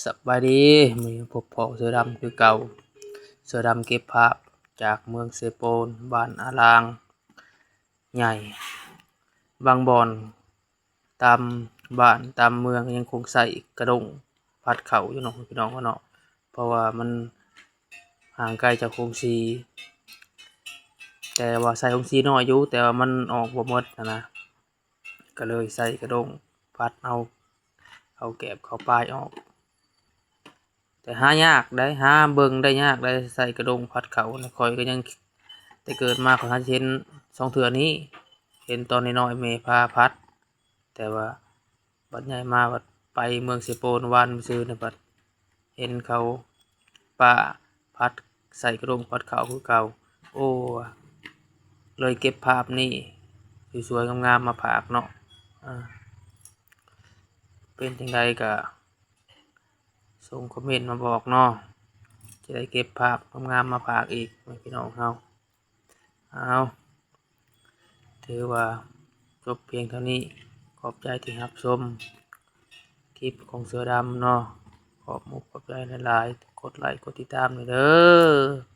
สบายดีมีพบพ้อเสือดำคือเก่าเสือดำเก็บภาพจากเมืองเซโปนบ้านอารางใหญ่บางบ่อนตามบ้านตามเมืองยังคงใส่กระดงพัดเข่าอยู่เนาะพี่น้องเนาะเพราะว่ามันห่างไกลจากโคงซีแต่ว่าใส่โคงซีน้อยอยู่แต่ว่ามันออกบ่หมดนะก็เลยใส่กระดงพัดเอาแกบเข้าปลายออกแต่หายากได้หาเบิ่งได้ยากได้ใส่กระดงพัดเขานะข้อยก็ยังแต่เกิดมาข้อยหาเห็น2เทื่อนี้เห็นตอนน้อยๆแม่พาพัดแต่ว่าบัดใหญ่มาบัดไปเมืองเซโปนวันซื่อเนี่ยบัดเห็นเขาป้าพัดใส่กระดงพัดเขาคือเก่าโอ้เลยเก็บภาพนี้สวยๆงามๆมาฝากเนาะเป็นจังไดก็ส่งคอมเมนต์มาบอกเนาะจะได้เก็บภาพงามๆมาฝากอีกพี่น้องเฮาเอาถือว่าจบเพียงเท่านี้ขอบใจที่รับชมคลิปของเสือดำเนาะขอบมุกขอบใจหลายๆกดไลค์กดติดตามหน่อยเด้อ